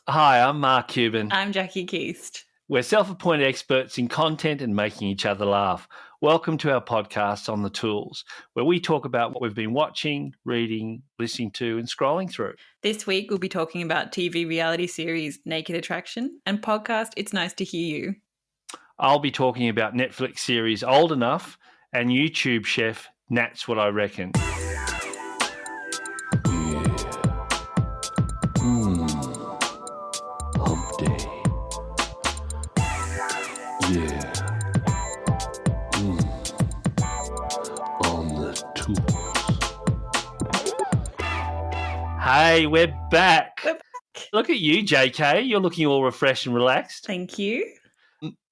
Hi, I'm Mark Kuban. I'm Jackie Keast. We're self-appointed experts in content and making each other laugh. Welcome to our podcast on the Tools, where we talk about what we've been watching, reading, listening to and scrolling through. This week we'll be talking about TV reality series Naked Attraction and podcast It's Nice to Hear You. I'll be talking about Netflix series Old Enough and YouTube chef Nat's What I Reckon. Hump day. Yeah. On the tools. Hey, we're back. We're back. Look at you, JK. You're looking all refreshed and relaxed. Thank you.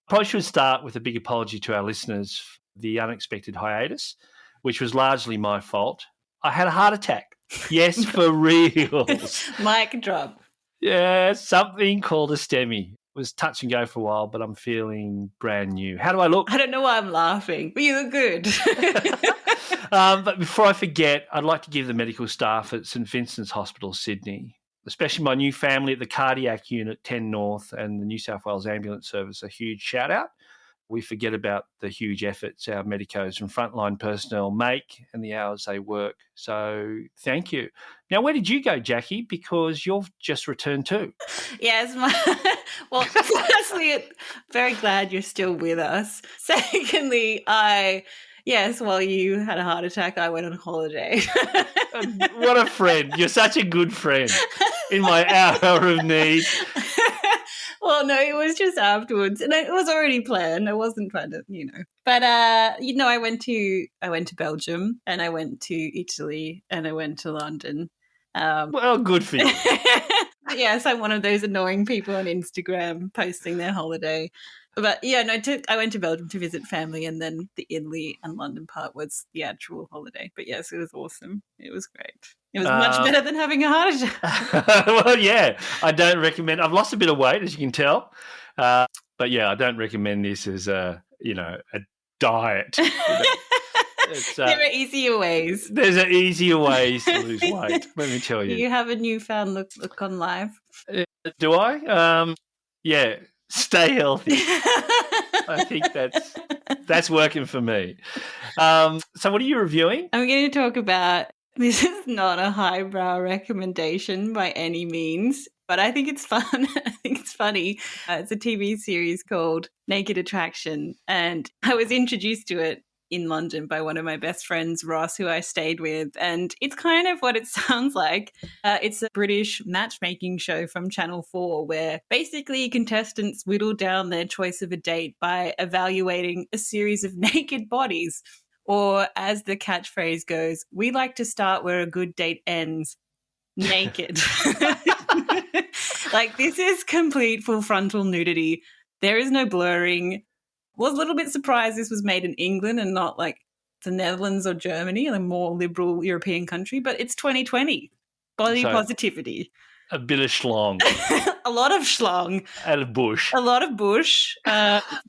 Probably should start with a big apology to our listeners for the unexpected hiatus, which was largely my fault. I had a heart attack. Yes, for reals. Mic drop. Yeah, something called a STEMI. It was touch and go for a while, but I'm feeling brand new. How do I look? I don't know why I'm laughing, but you look good. But before I forget, I'd like to give the medical staff at St Vincent's Hospital, Sydney, especially my new family at the Cardiac Unit 10 North and the New South Wales Ambulance Service, a huge shout out. We forget about the huge efforts our medicos and frontline personnel make and the hours they work. So thank you. Now, where did you go, Jackie? Because you've just returned too. Yes. Well, firstly, very glad you're still with us. Secondly, while you had a heart attack, I went on holiday. What a friend. You're such a good friend in my hour of need. Well, no, it was just afterwards, and it was already planned. I wasn't trying to, But I went to Belgium, and I went to Italy, and I went to London. Well, good for you. Yes, I'm one of those annoying people on Instagram posting their holiday. But yeah, no, I went to Belgium to visit family, and then the Italy and London part was the actual holiday. But yes, it was awesome. It was great. It was much better than having a heart attack. Well, yeah, I don't recommend. I've lost a bit of weight, as you can tell. But yeah, I don't recommend this as a diet. There are easier ways. There's easier ways to lose weight. Let me tell you. You have a newfound look on life. Do I? Yeah. Stay healthy. I think that's working for me. So what are you reviewing? I'm going to talk about, this is not a highbrow recommendation by any means, but I think it's fun. I think it's funny. It's a TV series called Naked Attraction, and I was introduced to it in London by one of my best friends, Ross, who I stayed with. And it's kind of what it sounds like. It's a British matchmaking show from Channel 4 where basically contestants whittle down their choice of a date by evaluating a series of naked bodies. Or as the catchphrase goes, we like to start where a good date ends, naked. Like, this is complete full frontal nudity. There is no blurring. Was a little bit surprised this was made in England and not like the Netherlands or Germany, a more liberal European country, but it's 2020. Body positivity. A bit of schlong. A lot of schlong. And a bush. A lot of bush.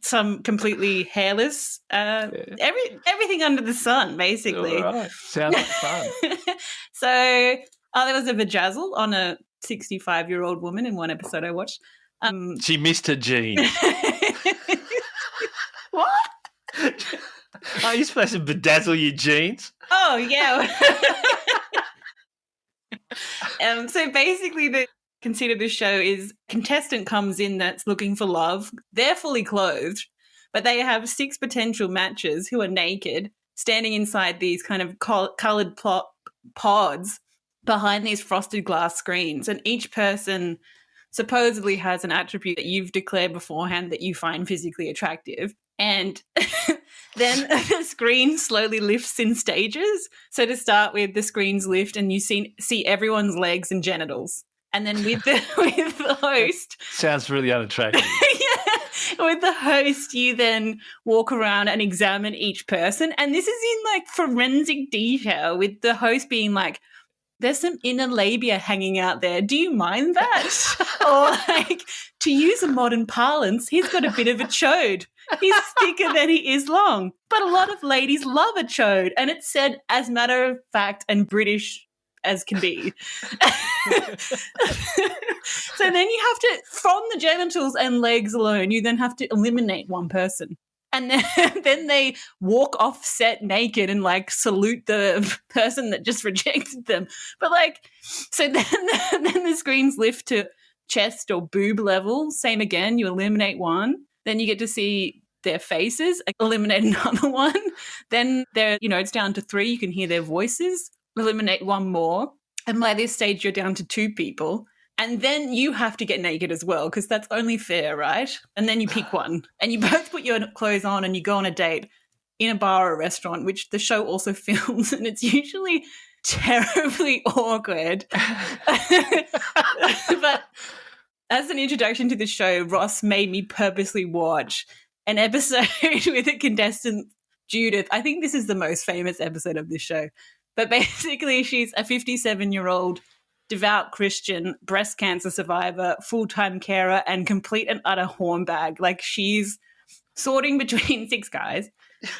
Some completely hairless. Everything under the sun, basically. All right. Sounds like fun. So there was a vajazzle on a 65-year-old woman in one episode I watched. She missed her jeans. What? Are you supposed to bedazzle your jeans? Oh, yeah. So basically, consider this show is contestant comes in that's looking for love. They're fully clothed, but they have 6 potential matches who are naked, standing inside these kind of coloured pods behind these frosted glass screens. And each person supposedly has an attribute that you've declared beforehand that you find physically attractive. And then the screen slowly lifts in stages. So to start with, the screens lift and you see everyone's legs and genitals. And then with the host... Sounds really unattractive. Yeah. With the host, you then walk around and examine each person. And this is in like forensic detail with the host being like, there's some inner labia hanging out there. Do you mind that? Or like, to use a modern parlance, he's got a bit of a chode. He's thicker than he is long. But a lot of ladies love a chode. And it's said as matter of fact and British as can be. So then you have to, from the genitals and legs alone, you then have to eliminate one person. And then they walk off set naked and like salute the person that just rejected them. But like, so then the screens lift to chest or boob level. Same again, you eliminate one. Then you get to see their faces, eliminate another one. Then they're, it's down to 3. You can hear their voices, eliminate one more. And by this stage, you're down to 2 people. And then you have to get naked as well, because that's only fair, right? And then you pick one. And you both put your clothes on and you go on a date in a bar or a restaurant, which the show also films. And it's usually terribly awkward. But as an introduction to the show, Ross made me purposely watch an episode with a contestant, Judith. I think this is the most famous episode of this show. But basically, she's a 57-year-old devout Christian, breast cancer survivor, full-time carer, and complete and utter hornbag. Like, she's sorting between 6 guys.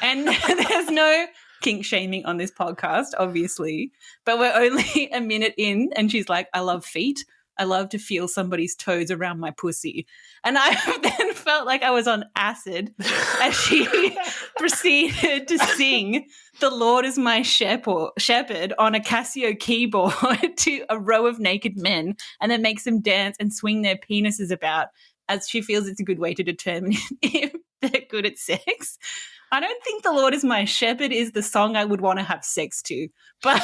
And there's no kink shaming on this podcast, obviously. But we're only a minute in, and she's like, I love feet. I love to feel somebody's toes around my pussy. And I then felt like I was on acid as she proceeded to sing The Lord is My Shepherd on a Casio keyboard to a row of naked men, and then makes them dance and swing their penises about as she feels it's a good way to determine if they're good at sex. I don't think The Lord is My Shepherd is the song I would want to have sex to. But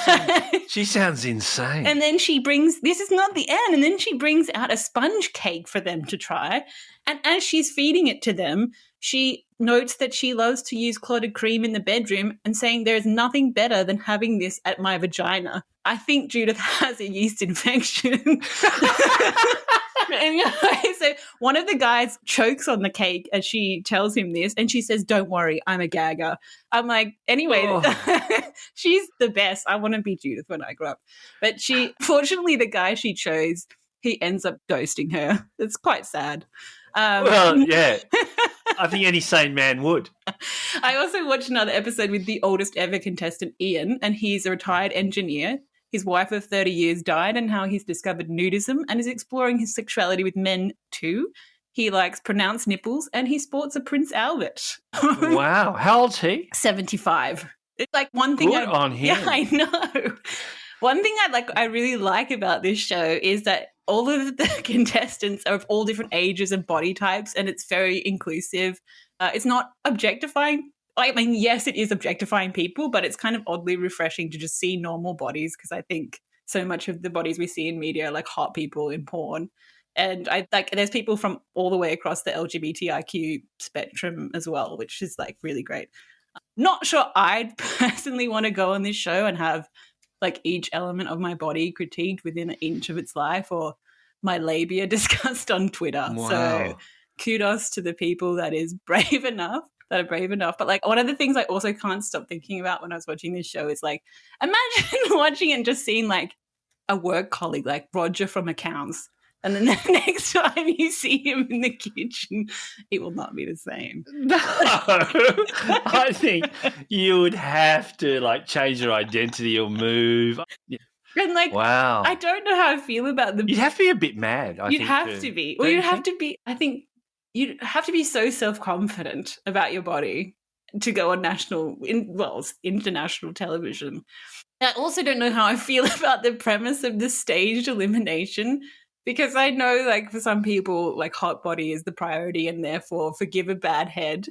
she sounds insane. And then she brings, this is not the end, and then she brings out a sponge cake for them to try. And as she's feeding it to them, she notes that she loves to use clotted cream in the bedroom and saying there is nothing better than having this at my vagina. I think Judith has a yeast infection. And so one of the guys chokes on the cake as she tells him this, and she says, don't worry, I'm a gagger. I'm like, anyway, she's the best. I want to be Judith when I grow up. But fortunately, the guy she chose, he ends up ghosting her. It's quite sad. Well, yeah. I think any sane man would. I also watched another episode with the oldest ever contestant, Ian, and he's a retired engineer. His wife of 30 years died, and how he's discovered nudism and is exploring his sexuality with men too. He likes pronounced nipples, and he sports a Prince Albert. Wow. How old's he? 75. It's like one thing. Good on him. Yeah, I know. One thing I really like about this show is that all of the contestants are of all different ages and body types, and it's very inclusive. It's not objectifying. I mean, yes, it is objectifying people, but it's kind of oddly refreshing to just see normal bodies, because I think so much of the bodies we see in media are like hot people in porn. And there's people from all the way across the LGBTIQ spectrum as well, which is like really great. Not sure I'd personally want to go on this show and have like each element of my body critiqued within an inch of its life, or my labia discussed on Twitter. Wow. So kudos to the people that are brave enough. But like, one of the things I also can't stop thinking about when I was watching this show is like, imagine watching it and just seeing like a work colleague like Roger from accounts, and then the next time you see him in the kitchen, it will not be the same. No, I think you would have to like change your identity or move. And like, wow, I don't know how I feel about the. You'd have to be a bit mad. You'd have to be, or you'd have to be. I think you'd have to be so self-confident about your body to go on international television. I also don't know how I feel about the premise of the staged elimination, because I know, like, for some people, like, hot body is the priority and therefore forgive a bad head.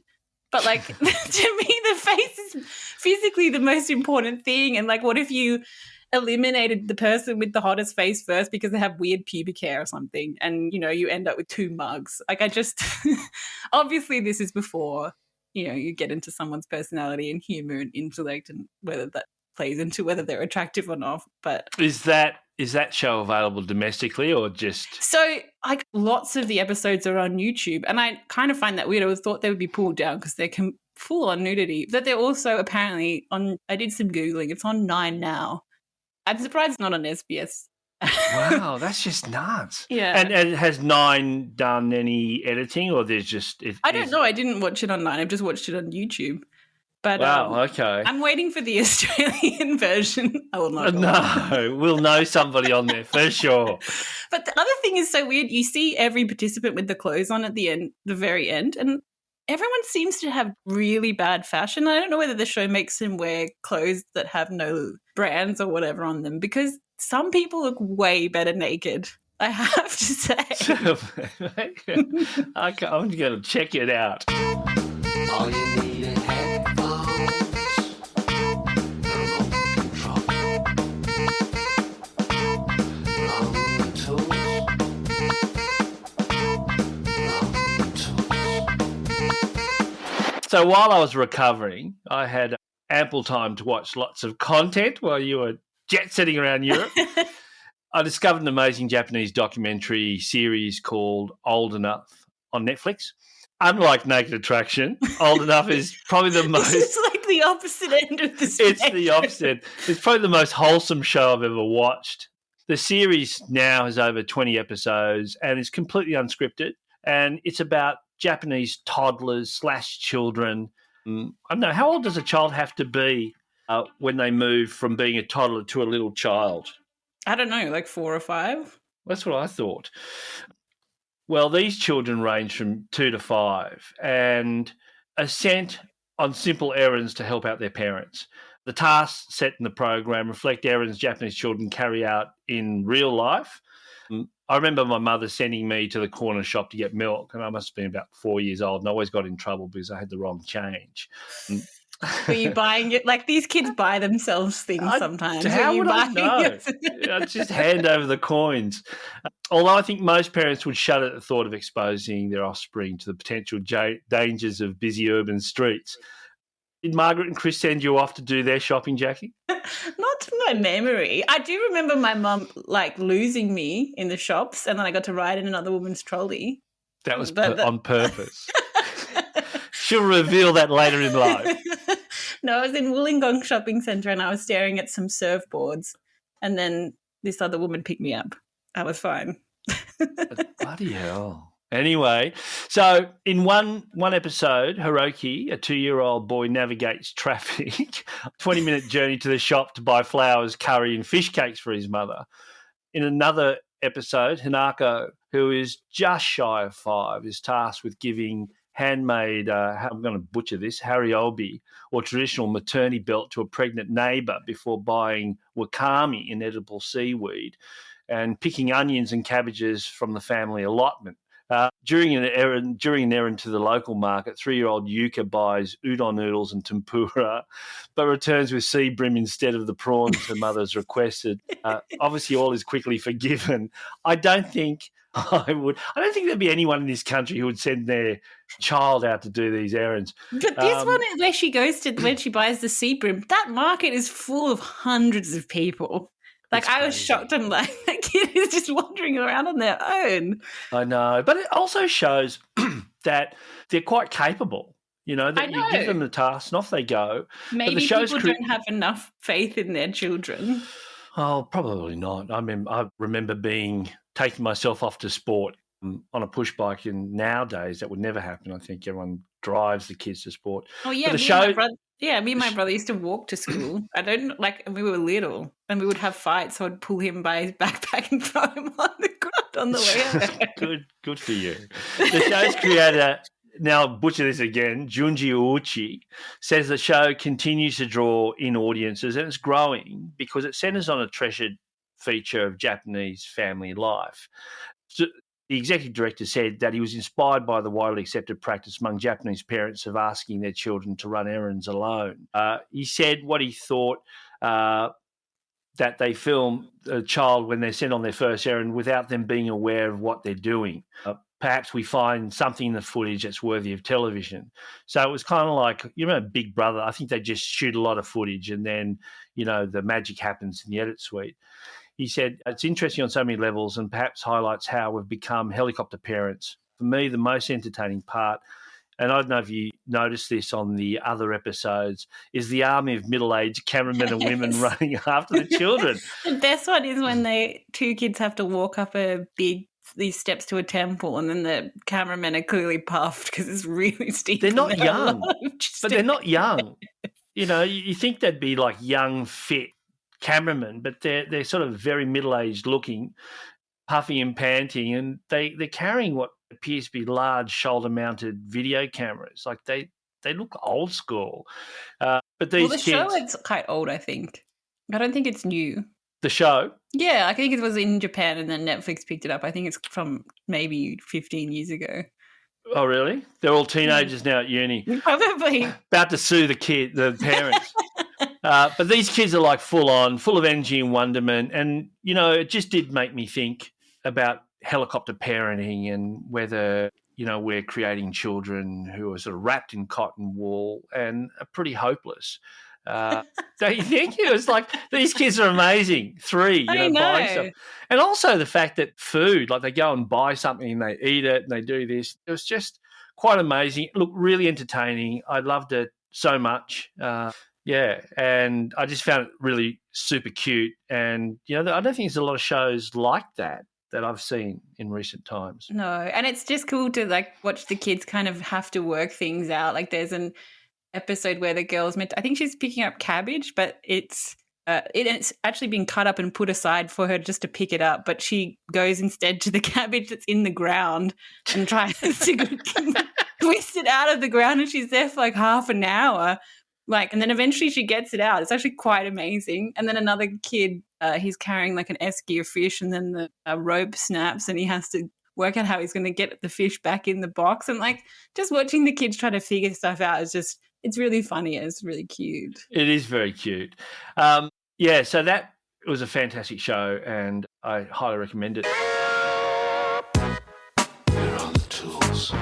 But, like, to me, the face is physically the most important thing. And, like, what if you eliminated the person with the hottest face first because they have weird pubic hair or something, and, you know, you end up with 2 mugs? Like, I just obviously this is before, you know, you get into someone's personality and humor and intellect, and whether that plays into whether they're attractive or not. But is that show available domestically or just? So, like, lots of the episodes are on YouTube, and I kind of find that weird. I thought they would be pulled down because they're full on nudity. But they're also apparently on. I did some Googling. It's on 9 now. I'm surprised it's not on SBS. Wow, that's just nuts. Yeah. And has 9 done any editing, or there's just? I don't know. I didn't watch it on 9. I've just watched it on YouTube. But Wow, okay. I'm waiting for the Australian version. I will not. No, we'll know somebody on there for sure. But the other thing is so weird. You see every participant with the clothes on at the end, the very end, and everyone seems to have really bad fashion. I don't know whether the show makes them wear clothes that have no brands or whatever on them, because some people look way better naked, I have to say. I'm going to check it out. All you need is headphones, remote control, long tools, So while I was recovering, I had ample time to watch lots of content while you were jet-setting around Europe. I discovered an amazing Japanese documentary series called Old Enough on Netflix. Unlike Naked Attraction, Old Enough is probably the most... It's like the opposite end of the spectrum. It's the opposite. It's probably the most wholesome show I've ever watched. The series now has over 20 episodes and is completely unscripted, and it's about Japanese toddlers / children. I don't know, how old does a child have to be when they move from being a toddler to a little child? I don't know, like 4 or 5? That's what I thought. Well, these children range from 2 to 5 and are sent on simple errands to help out their parents. The tasks set in the program reflect errands Japanese children carry out in real life. I remember my mother sending me to the corner shop to get milk, and I must have been about 4 years old, and I always got in trouble because I had the wrong change. Were you buying it? Like, these kids buy themselves things sometimes. How would I know? It? I'd just hand over the coins. Although I think most parents would shudder at the thought of exposing their offspring to the potential dangers of busy urban streets. Did Margaret and Chris send you off to do their shopping, Jackie? Not to my memory. I do remember my mum, like, losing me in the shops, and then I got to ride in another woman's trolley. That was on purpose. She'll reveal that later in life. No, I was in Wollongong Shopping Centre and I was staring at some surfboards, and then this other woman picked me up. I was fine. Bloody hell. Anyway, so in one episode, Hiroki, a 2-year-old boy, navigates traffic, a 20-minute journey to the shop to buy flowers, curry and fish cakes for his mother. In another episode, Hinako, who is just shy of 5, is tasked with giving handmade, I'm going to butcher this, hariobi, or traditional maternity belt to a pregnant neighbour before buying wakame, inedible seaweed, and picking onions and cabbages from the family allotment. During an errand to the local market, 3-year-old Yuka buys udon noodles and tempura, but returns with sea bream instead of the prawns her mother's requested. Obviously, all is quickly forgiven. I don't think there'd be anyone in this country who would send their child out to do these errands. But this one is where she goes to when she buys the sea bream. That market is full of hundreds of people. Like, I was shocked. I'm like, that kid is just wandering around on their own. I know. But it also shows that they're quite capable. You know, that you give them the task and off they go. Maybe but the show's people don't have enough faith in their children. Oh, probably not. I remember taking myself off to sport on a push bike, and nowadays that would never happen. I think everyone drives the kids to sport. Oh, yeah. Me and my brother used to walk to school. We were little and we would have fights. So I'd pull him by his backpack and throw him on the ground on the way home. Good for you. The show's creator, now butcher this again, Junji Uchi, says the show continues to draw in audiences and it's growing because it centers on a treasured feature of Japanese family life. So, the executive director said that he was inspired by the widely accepted practice among Japanese parents of asking their children to run errands alone. He said what he thought that they film a child when they're sent on their first errand without them being aware of what they're doing. Perhaps we find something in the footage that's worthy of television. So it was kind of like, you remember Big Brother? I think they just shoot a lot of footage and then, the magic happens in the edit suite. He said, it's interesting on so many levels and perhaps highlights how we've become helicopter parents. For me, the most entertaining part, and I don't know if you noticed this on the other episodes, is the army of middle-aged cameramen and women running after the children. The best one is when two kids have to walk up these steps to a temple and then the cameramen are clearly puffed because it's really steep. They're not young, but they're not young. you think they'd be like young, fit cameramen, but they're sort of very middle-aged looking, puffing and panting, and they're carrying what appears to be large shoulder-mounted video cameras. Like they look old school. But these the kids, show is quite old, I think. I don't think it's new. the show. Yeah, I think it was in Japan and then Netflix picked it up. I think it's from maybe 15 years ago. Oh, really? They're all teenagers now at uni. Probably. About to sue the parents. But these kids are like full of energy and wonderment. And, it just did make me think about helicopter parenting and whether, we're creating children who are sort of wrapped in cotton wool and are pretty hopeless. Don't you think? It was like, these kids are amazing. 3, I know. buying stuff. And also the fact that food, like they go and buy something and they eat it and they do this. It was just quite amazing. Look, really entertaining. I loved it so much. And I just found it really super cute. And, I don't think there's a lot of shows like that I've seen in recent times. No, and it's just cool to like watch the kids kind of have to work things out. Like there's an episode where the girl's I think she's picking up cabbage, but it's actually been cut up and put aside for her just to pick it up. But she goes instead to the cabbage that's in the ground and tries to twist it out of the ground, and she's there for like half an hour. And then eventually she gets it out. It's actually quite amazing. And then another kid, he's carrying like an esky of fish, and then the rope snaps and he has to work out how he's going to get the fish back in the box. And like just watching the kids try to figure stuff out is just, it's really funny. It's really cute. It is very cute. So that was a fantastic show and I highly recommend it. Where are the tools?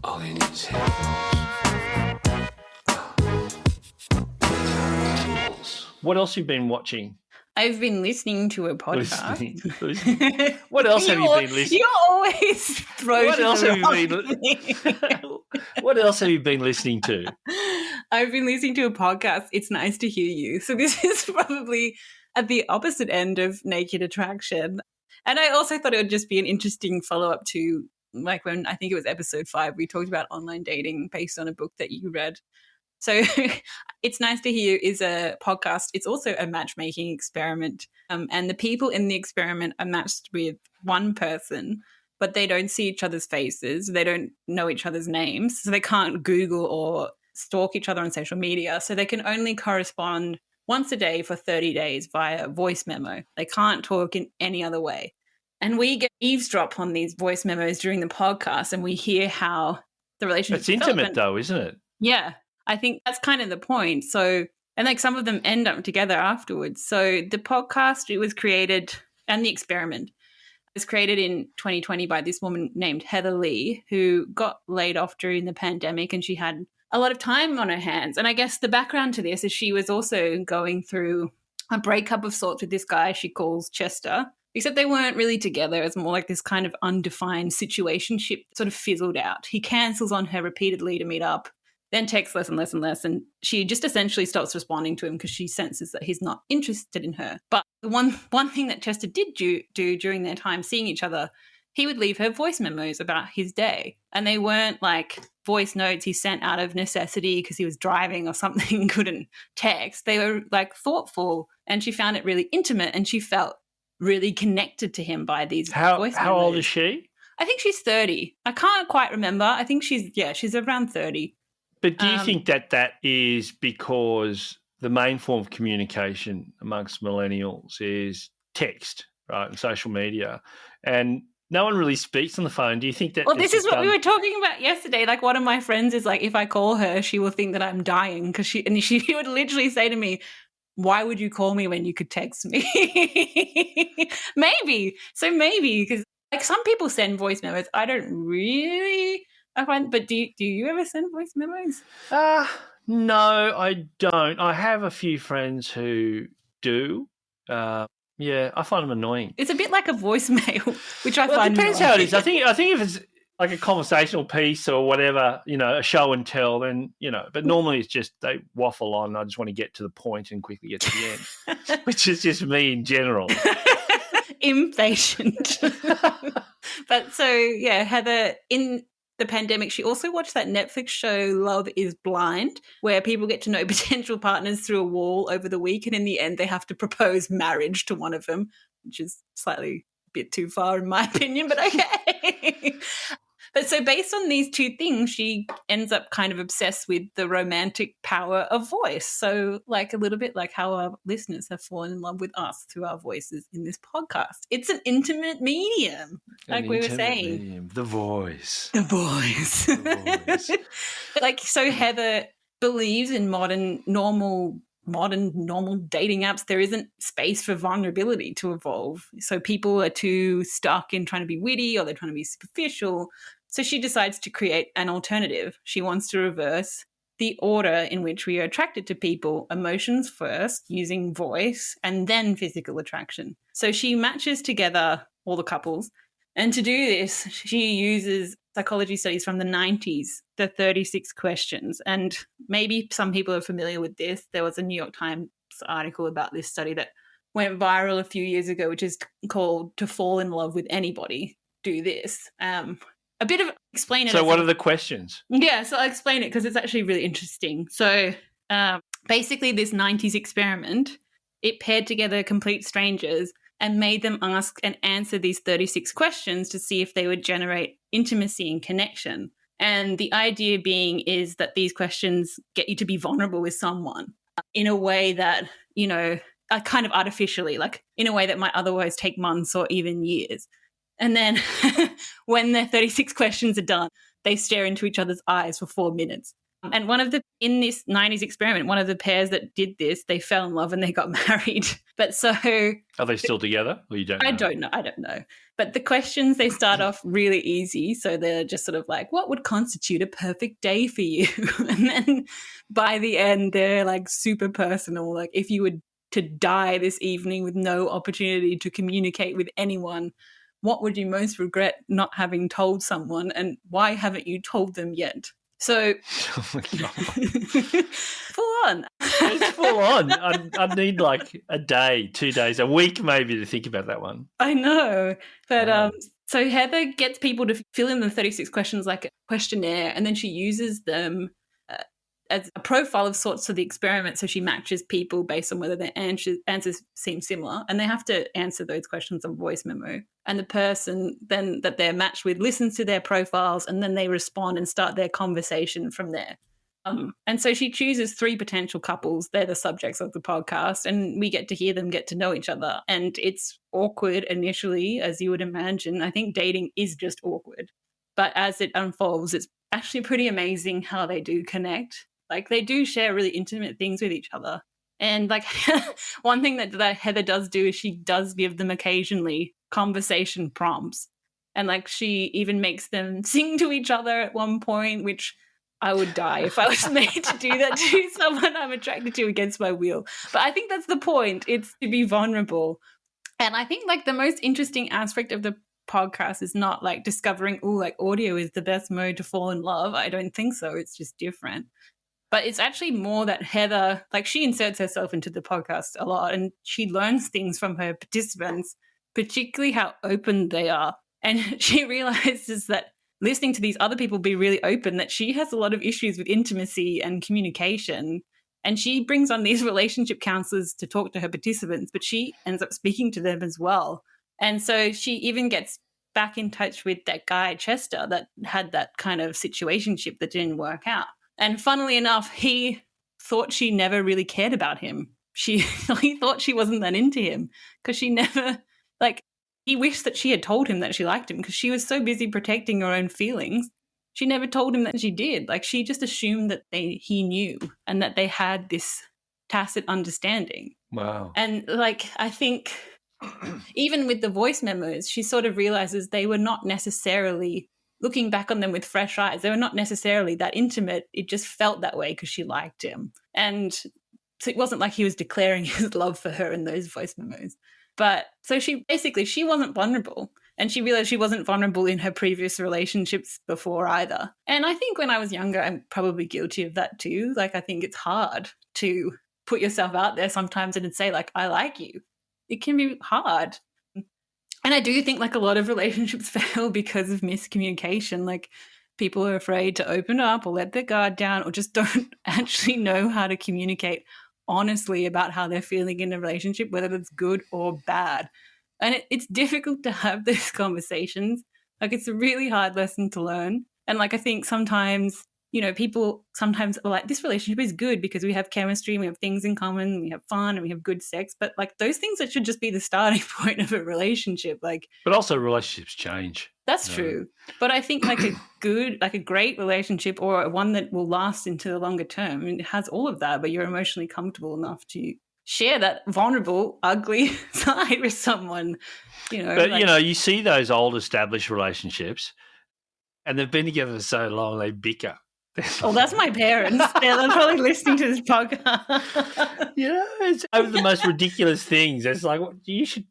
All you need is headphones. Tools. What else have you been watching? I've been listening to a podcast. Listening. What else have you been listening? You always throw What to else the have you wrong thing. What else have you been listening to? I've been listening to a podcast, It's Nice to Hear You. So this is probably at the opposite end of Naked Attraction. And I also thought it would just be an interesting follow-up to, like when I think it was episode 5, we talked about online dating based on a book that you read. So It's Nice to Hear You is a podcast. It's also a matchmaking experiment. And the people in the experiment are matched with one person, but they don't see each other's faces. They don't know each other's names. So they can't Google or stalk each other on social media. So they can only correspond once a day for 30 days via voice memo. They can't talk in any other way. And we get eavesdrop on these voice memos during the podcast, and we hear how the relationship. It's intimate though, isn't it? Yeah. I think that's kind of the point. So, and like some of them end up together afterwards. So the podcast, it was created, and the experiment was created in 2020 by this woman named Heather Lee, who got laid off during the pandemic, and she had a lot of time on her hands. And I guess the background to this is she was also going through a breakup of sorts with this guy she calls Chester, except they weren't really together. It's more like this kind of undefined situationship sort of fizzled out. He cancels on her repeatedly to meet up, then texts less and less and less, and she just essentially stops responding to him because she senses that he's not interested in her. But the one thing that Chester did do during their time seeing each other, he would leave her voice memos about his day. And they weren't like voice notes he sent out of necessity because he was driving or something and couldn't text. They were like thoughtful, and she found it really intimate, and she felt really connected to him by these voice memos. How old is she? I think she's 30. I can't quite remember. I think she's around 30. But do you think that is because the main form of communication amongst millennials is text, right, and social media, and no one really speaks on the phone? Do you think that? Well, this is what we were talking about yesterday. Like, one of my friends is like, if I call her, she will think that I'm dying because she would literally say to me, "Why would you call me when you could text me?" Maybe because like some people send voice memos. I don't really. But do you ever send voice memos? No, I don't. I have a few friends who do. Yeah, I find them annoying. It's a bit like a voicemail, which I find. It depends how it is. I think if it's like a conversational piece or whatever, a show and tell, then But normally it's just they waffle on. And I just want to get to the point and quickly get to the end, which is just me in general. Impatient. But so yeah, Heather the pandemic, she also watched that Netflix show Love is Blind, where people get to know potential partners through a wall over the week, and in the end they have to propose marriage to one of them, which is slightly a bit too far in my opinion, but okay. But so based on these two things, she ends up kind of obsessed with the romantic power of voice. So like a little bit like how our listeners have fallen in love with us through our voices in this podcast. It's an intimate medium, like we were saying. Medium. The voice. The voice. The voice. Like, so Heather believes in modern normal dating apps, there isn't space for vulnerability to evolve. So people are too stuck in trying to be witty, or they're trying to be superficial. So she decides to create an alternative. She wants to reverse the order in which we are attracted to people, emotions first, using voice, and then physical attraction. So she matches together all the couples. And to do this, she uses psychology studies from the 90s, the 36 questions. And maybe some people are familiar with this. There was a New York Times article about this study that went viral a few years ago, which is called To Fall in Love with Anybody, Do This. A bit of explain it. So what are the questions? Yeah, so I'll explain it because it's actually really interesting. So basically this 90s experiment, it paired together complete strangers and made them ask and answer these 36 questions to see if they would generate intimacy and connection. And the idea being is that these questions get you to be vulnerable with someone in a way that, you know, kind of artificially, like in a way that might otherwise take months or even years. And then when the 36 questions are done, they stare into each other's eyes for 4 minutes. And in this 90s experiment, one of the pairs that did this, they fell in love and they got married. But so... Are they still together, or you don't know? I don't know. But the questions, they start off really easy. So they're just sort of like, what would constitute a perfect day for you? And then by the end, they're like super personal. Like, if you were to die this evening with no opportunity to communicate with anyone, what would you most regret not having told someone, and why haven't you told them yet? So, Oh my God. full on. It's full on. I need like a day, 2 days, a week maybe to think about that one. I know. But so Heather gets people to fill in the 36 questions like a questionnaire, and then she uses them as a profile of sorts for the experiment. So she matches people based on whether their answers seem similar, and they have to answer those questions on voice memo. And the person then that they're matched with listens to their profiles, and then they respond and start their conversation from there. And so she chooses 3 potential couples. They're the subjects of the podcast, and we get to hear them get to know each other. And it's awkward initially, as you would imagine. I think dating is just awkward. But as it unfolds, it's actually pretty amazing how they do connect. Like, they do share really intimate things with each other. And like one thing that Heather does do is she does give them occasionally conversation prompts. And like, she even makes them sing to each other at one point, which I would die if I was made to do that to someone I'm attracted to against my will. But I think that's the point. It's to be vulnerable. And I think like the most interesting aspect of the podcast is not like discovering, oh, like audio is the best mode to fall in love. I don't think so. It's just different. But it's actually more that Heather, like, she inserts herself into the podcast a lot, and she learns things from her participants, particularly how open they are. And she realizes that listening to these other people be really open, that she has a lot of issues with intimacy and communication. And she brings on these relationship counselors to talk to her participants, but she ends up speaking to them as well. And so she even gets back in touch with that guy, Chester, that had that kind of situationship that didn't work out. And funnily enough, he thought she never really cared about him. He thought she wasn't that into him because she never, like, he wished that she had told him that she liked him because she was so busy protecting her own feelings. She never told him that she did. Like, she just assumed that he knew and that they had this tacit understanding. Wow. And like, I think even with the voice memos, she sort of realizes they were not necessarily, looking back on them with fresh eyes, they were not necessarily that intimate. It just felt that way because she liked him. And so it wasn't like he was declaring his love for her in those voice memos. But so she wasn't vulnerable. And she realized she wasn't vulnerable in her previous relationships before either. And I think when I was younger, I'm probably guilty of that too. Like, I think it's hard to put yourself out there sometimes and say, like, I like you. It can be hard. And I do think like a lot of relationships fail because of miscommunication. Like, people are afraid to open up or let their guard down or just don't actually know how to communicate honestly about how they're feeling in a relationship, whether it's good or bad. And it's difficult to have those conversations. Like, it's a really hard lesson to learn. And like, I think sometimes, you know, people sometimes are like, this relationship is good because we have chemistry and we have things in common and we have fun and we have good sex. But like, those things that should just be the starting point of a relationship. Like, But also relationships change. that's true. But I think like a great relationship or one that will last into the longer term, I mean, it has all of that, but you're emotionally comfortable enough to share that vulnerable, ugly side with someone, you know. But, like, you know, you see those old established relationships and they've been together for so long, they bicker. oh, that's my parents. They're probably listening to this podcast. You know, it's over the most ridiculous things. It's like, you should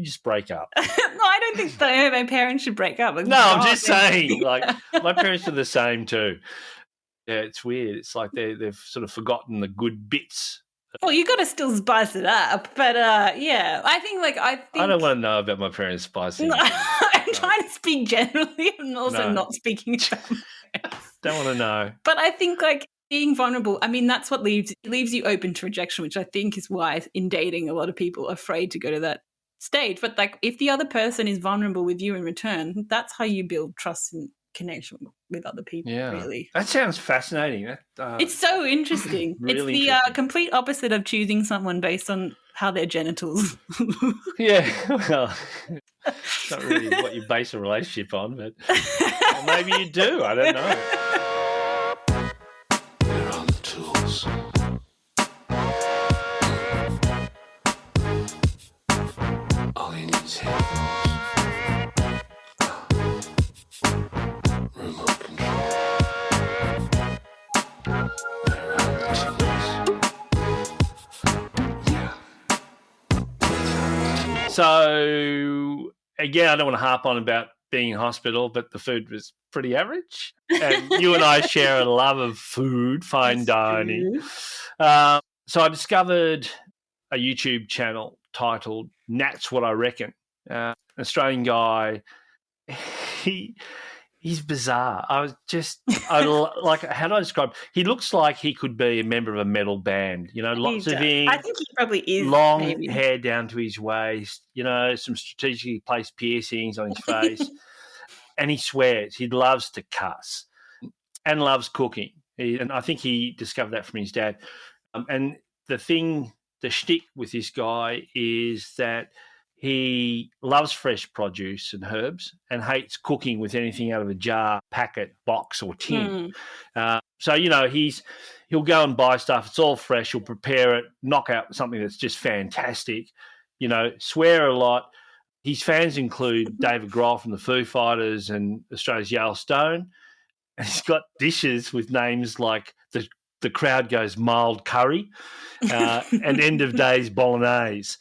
just break up. No, I don't think my parents should break up. Like, No, I'm God, just saying, like, my parents are the same too. Yeah, it's weird. It's like they've sort of forgotten the good bits. Well, you got to still spice it up, but yeah, I think I don't want to know about my parents spicing. I'm trying to speak generally and also not speaking about my parents. Don't want to know. But I think like being vulnerable, I mean, that's what leaves you open to rejection, which I think is why in dating a lot of people are afraid to go to that stage. But like, if the other person is vulnerable with you in return, that's how you build trust and connection with other people. Yeah, really. that sounds fascinating. It's so interesting. Really it's the interesting. complete opposite of choosing someone based on how their genitals. Yeah, well, it's not really what you base a relationship on, but or maybe you do. I don't know. We're on the tools. All you need is headphones. Remote control. We're on the tools. Yeah. So again, I don't want to harp on about being in hospital, but the food was pretty average. And you and I share a love of food, fine dining. So I discovered a YouTube channel titled Nat's What I Reckon. An Australian guy. He's bizarre. Like, how do I describe? He looks like he could be a member of a metal band. You know, lots of ink. I think he probably is. Long maybe. hair down to his waist. You know, some strategically placed piercings on his face, and he swears. He loves to cuss and loves cooking. And I think he discovered that from his dad. And the shtick with this guy is that he loves fresh produce and herbs and hates cooking with anything out of a jar, packet, box, or tin. So, you know, he'll go and buy stuff. It's all fresh. He'll prepare it, knock out something that's just fantastic, you know, swear a lot. His fans include David Grohl from the Foo Fighters and Australia's Yale Stone. And he's got dishes with names like the crowd goes mild curry and end of days bolognese.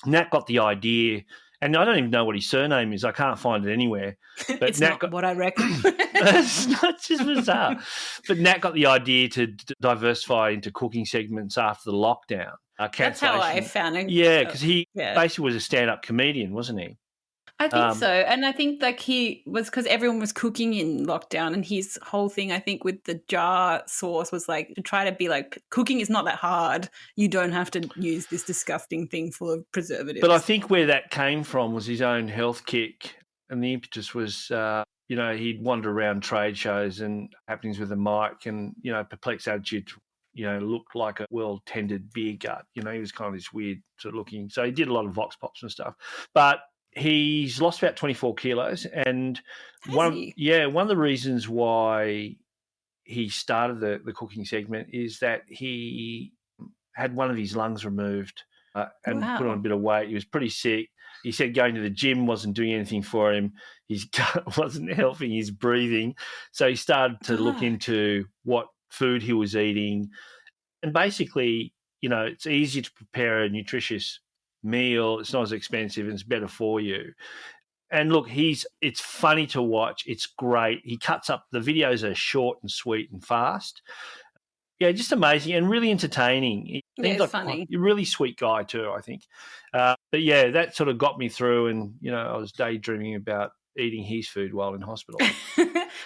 Nat got the idea, and I don't even know what his surname is. I can't find it anywhere. But It's not what I reckon. It's not just bizarre. But Nat got the idea to diversify into cooking segments after the lockdown. That's how I found it. Yeah, because he basically was a stand-up comedian, wasn't he? I think so. And I think like he was, because everyone was cooking in lockdown, and his whole thing, I think, with the jar sauce was like to try to be like, cooking is not that hard. You don't have to use this disgusting thing full of preservatives. But I think where that came from was his own health kick. And the impetus was, you know, he'd wander around trade shows and happenings with a mic and, you know, perplexed attitude, you know, looked like a well-tended beer gut. You know, he was kind of this weird sort of looking. So he did a lot of vox pops and stuff. But he's lost about 24 kilos. And one of the reasons why he started the cooking segment is that he had one of his lungs removed and put on a bit of weight. He was pretty sick. He said going to the gym wasn't doing anything for him. His gut wasn't helping his breathing. So he started to look into what food he was eating. And basically, you know, it's easier to prepare a nutritious meal. It's not as expensive and it's better for you. And look, it's funny to watch. It's great. He cuts up, the videos are short and sweet and fast. Yeah, just amazing and really entertaining. It's funny. A really sweet guy too, I think. But yeah, that sort of got me through, and, you know, I was daydreaming about eating his food while in hospital.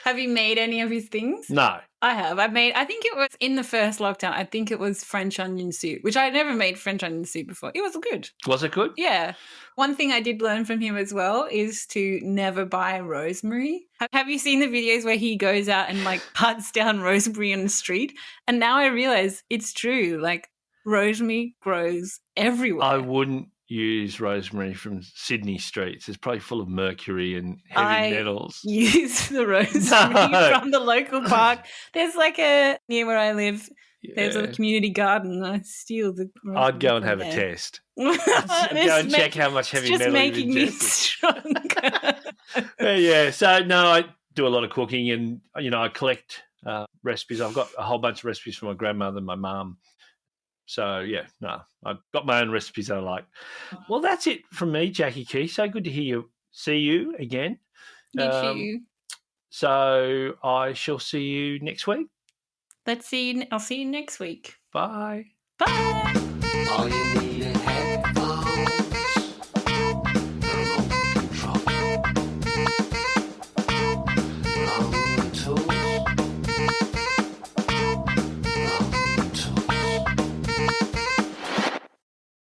Have you made any of his things? No. I have. I think it was in the first lockdown. I think it was French onion soup, which I never made French onion soup before. It was good. Was it good? Yeah. One thing I did learn from him as well is to never buy rosemary. Have you seen the videos where he goes out and like cuts down rosemary on the street? And now I realize it's true. Like rosemary grows everywhere. I wouldn't use rosemary from Sydney streets. It's probably full of mercury and heavy metals. Use the rosemary from the local park. There's like near where I live, there's a community garden. I steal the rosemary. I'd go and have a test. I'd go and check how much heavy metal you've ingested. Just making me stronger. Yeah. So, no, I do a lot of cooking and, I collect recipes. I've got a whole bunch of recipes from my grandmother and my mum. So, yeah, no, I've got my own recipes that I like. Well, that's it from me, Jackie Keast. So good to see you again. You too. So I shall see you next week. I'll see you next week. Bye. Bye. All you need